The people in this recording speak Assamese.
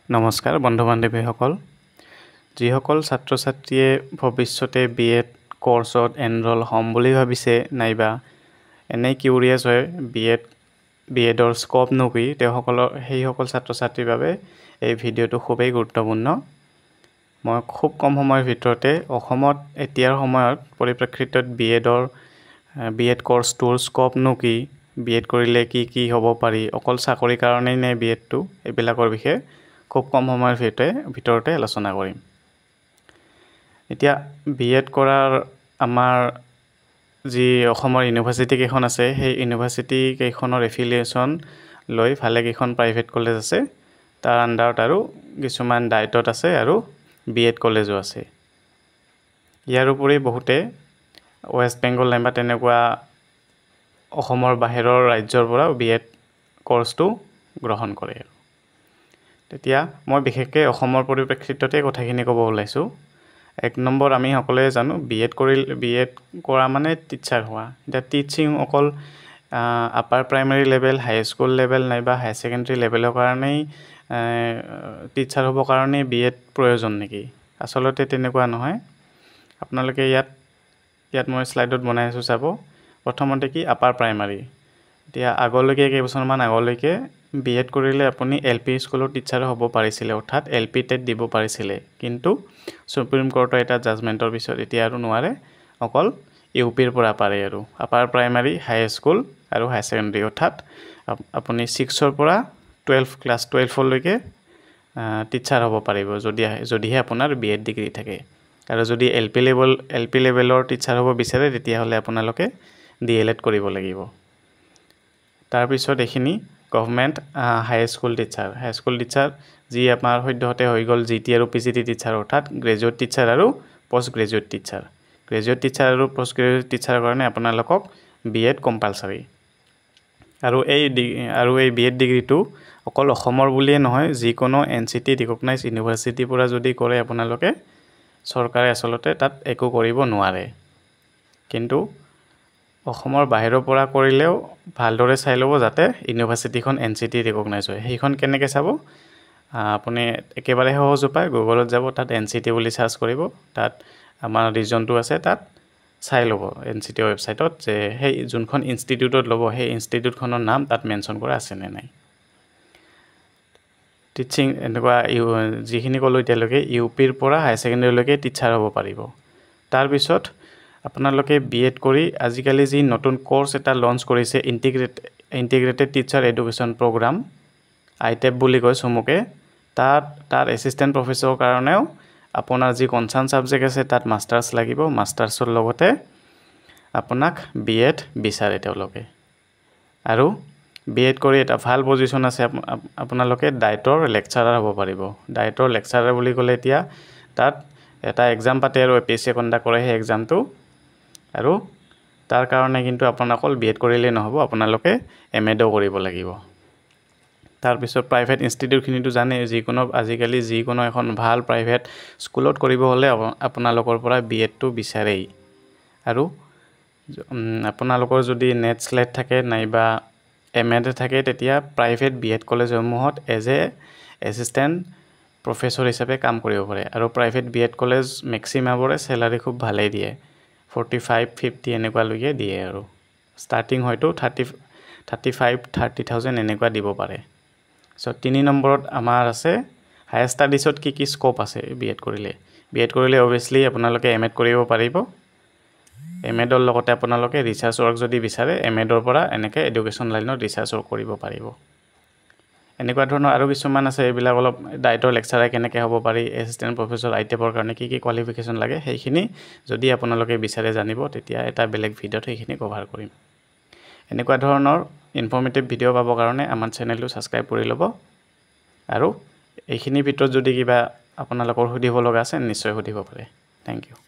নমস্কাৰ বন্ধু বান্ধৱীসকল যিসকল ছাত্ৰ ছাত্ৰীয়ে ভৱিষ্যতে বিএড কোৰ্সত এনৰোল হ'ম বুলি ভাবিছে নাইবা এনে কিউৰিয়াছ হয় বিএডৰ স্কোপনো কি সেইসকল ছাত্ৰ ছাত্ৰীৰ বাবে এই ভিডিঅ'টো খুবেই গুৰুত্বপূৰ্ণ মই খুব কম সময়ৰ ভিতৰতে অসমত এতিয়াৰ সময়ত পৰিপ্ৰেক্ষিতত বিএড কোৰ্সটোৰ স্কোপনো কি বিএড কৰিলে কি হ'ব পাৰি অকল চাকৰিৰ কাৰণেই নে বিএডটো এইবিলাকৰ বিষয়ে খুব কম সময়ৰ ভিতৰতে আলোচনা কৰিম এতিয়া বিএড কৰাৰ আমাৰ যি অসমৰ ইউনিভাৰ্সিটি কেইখন আছে সেই ইউনিভাৰ্সিটি কেইখনৰ এফিলিয়েশন লৈ ভালে কেইখন প্ৰাইভেট কলেজ আছে তাৰ আন্ডাৰত আৰু কিছুমান ডাইটত আছে আৰু বিএড কলেজো আছে ইয়াৰ উপৰি বহুতে ওয়েষ্ট বেংগল নাইবা তেনেকুৱা অসমৰ বাহিৰৰ ৰাজ্যৰ পৰা বিএড কোৰ্সটো গ্ৰহণ কৰে তেতিয়া মই বিশেষকৈ অসমৰ পৰিপ্ৰেক্ষিততে কথাখিনি ক'ব ওলাইছো এক নম্বৰ আমি সকলোৱে জানো বিএড কৰা মানে টিচাৰ হোৱা এটা টিচিং অকল আপাৰ প্ৰাইমাৰী লেভেল হাই স্কুল লেভেল নাইবা হাই সেকেন্ডাৰী লেভেলৰ কাৰণেই টিচাৰ হ'ব কাৰণে বিএড প্ৰয়োজন নেকি আসলতে তেনেকুৱা নহয় আপোনালোকে ইয়াত মই স্লাইডত বনাই আছো চাব প্ৰথমতে কি আপাৰ প্ৰাইমাৰী এতিয়া আগলৈকে কেইবছৰমান আগলৈকে বিএড কৰিলে আপুনি এলপি স্কুলৰ টিচাৰ হ'ব পাৰিছিল অৰ্থাৎ এলপি টেট দিব পাৰিছিল কিন্তু সুপ্ৰিম কোৰ্টৰ এটা জাজমেন্টৰ পিছত এতিয়া আৰু নোৱাৰে অকল ইউপিৰ পৰা পাৰে আৰু আপাৰ প্ৰাইমাৰী হাই স্কুল আৰু হাই সেকেন্ডাৰী অৰ্থাৎ আপুনি 6 ৰ পৰা 12 ক্লাছ 12 লৈকে টিচাৰ হ'ব পাৰিব যদিহে আপোনাৰ বিএড ডিগ্ৰী থাকে আৰু যদি এলপি লেভেলৰ টিচাৰ হ'ব বিচাৰে তেতিয়া হলে আপোনালোকে ডিএলএড কৰিব লাগিব তাৰ পিছত এখিনি গভৰ্নমেন্ট হাই স্কুল টিচাৰ যি আমাৰ সদ্যহতে হৈ গল জিটি আৰু পিজিটি টিচাৰ অৰ্থাৎ গ্ৰেজুৱেট টিচাৰ আৰু পোষ্ট গ্ৰেজুৱেট টিচাৰ কাৰণে আপোনালোকক বিএড কম্পালসৰি আৰু এই বিএড ডিগ্ৰীটো অকল অসমৰ বুলিয়ে নহয় যিকোনো এনসিটি ৰিকগনাইজ ইউনিভাৰ্সিটিৰ পৰা যদি কৰে আপোনালোকে চৰকাৰে আসলতে তাত একো কৰিব নোৱাৰে কিন্তু অসমৰ বাহিৰৰ পৰা কৰিলেও ভালদৰে চাই ল'ব যাতে ইউনিভাৰ্সিটিখন এনসিটি ৰিকগনাইজ হয় সেইখন কেনেকৈ চাব আপুনি একেবাৰে সহজ উপায় গুগলত যাব তাত এনসিটি বুলি সাৰ্চ কৰিব তাত আমাৰ ৰিজনটো আছে তাত চাই ল'ব এনসিটি ওয়েবসাইটত যে সেই যোনখন ইনষ্টিটিউটত ল'ব সেই ইনষ্টিটিউটখনৰ নাম তাত মেনশন কৰা আছে নে নাই টিচিং এনেকুৱা যিখিনি ক'লো এতিয়ালৈকে ইউপিৰ পৰা হাই সেকেন্ডাৰীলৈকে টিচাৰ হ'ব পাৰিব তাৰ পিছত আপোনালোকে বিএড কৰি আজিকালি যি নতুন কোৰ্স এটা লঞ্চ কৰিছে ইন্টিগ্ৰেটেড টিচাৰ এডুকেশ্যন প্ৰগ্ৰাম আইটেপ বুলি কয় চমুকে তাৰ এসিস্ট্যান্ট প্ৰফেসৰৰ কাৰণেও আপোনাৰ যি কনসাৰ্ন সাবজেক্ট আছে তাত মাস্টাৰ্স লাগিব মাস্টাৰ্সৰ লগতে আপোনাক বিএড বিচাৰে তেওঁলোকে আৰু বিএড কৰি এটা ভাল পজিশন আছে আপোনালোকে ডাইটৰ লেকচাৰাৰ হ'ব পাৰিব ডাইটৰ লেকচাৰাৰ বুলি ক'লে এতিয়া তাত এটা এক্সাম পাতে আৰু এপিএসসি কণ্ডাক্ট কৰে সেই এক্সামটো আৰু তাৰ কাৰণে কিন্তু আপোনালোক বিএড কৰিলে নহব আপোনালোকে এমএডও কৰিব লাগিব তাৰ পিছত প্ৰাইভেট ইনষ্টিটিউটখিনিটো জানে আজিকালি যিকোনো এখন ভাল প্ৰাইভেট স্কুলত কৰিব হলে আপোনালোকৰ পৰা বিএডটো বিচাৰেই আৰু আপোনালোকৰ যদি নেট স্লেট থাকে নাইবা এমএড থাকে তেতিয়া প্ৰাইভেট বিএড কলেজসমূহত এজ এ এসিস্ট্যান্ট প্ৰফেসৰ হিচাপে কাম কৰিব পাৰে আৰু প্ৰাইভেট বিএড কলেজ মেক্সিমামৰে স্যালাৰি খুব ভালেই দিয়ে 45-50 এনেকুৱা লৈকে দিয়ে আৰু ষ্টাৰ্টিং হয়তো 35-30,000 এনেকুৱা দিব পাৰে সো 3 নম্বৰত আমাৰ আছে হায়াৰ ষ্টাডিজত কি স্কোপ আছে বিএড কৰিলে obviously আপোনালোকে এমএড কৰিব পাৰিব এমএডৰ লগতে আপোনালোকে ৰিসাৰ্চ ওয়াৰ্ক যদি বিচাৰে এমএডৰ পৰা এনেকে এডুকেশ্যন লাইনত ৰিসাৰ্চ ওয়াৰ্ক কৰিব পাৰিব এনেকুৱা ধৰণৰ আৰু কিছুমান আছে এইবিলাক অলপ ডাইটৰ লেকচাৰাৰ কেনেকৈ হ'ব পাৰি এসিস্ট্যান্ট প্ৰফেসৰ আইটেপৰ কাৰণে কি কোৱালিফিকেশন লাগে সেইখিনি যদি আপোনালোকে বিচাৰে জানিব তেতিয়া এটা বেলেগ ভিডিঅত সেইখিনি কভাৰ কৰিম এনেকুৱা ধৰণৰ ইনফৰমেটিভ ভিডিঅ পাবৰ কাৰণে আমাৰ চেনেলটো সাবস্ক্ৰাইব কৰি ল'ব আৰু এইখিনি ভিডিঅত যদি কিবা আপোনালোকৰ সুধিব লগা আছে নিশ্চয় সুধিব পাৰে থ্যাংক ইউ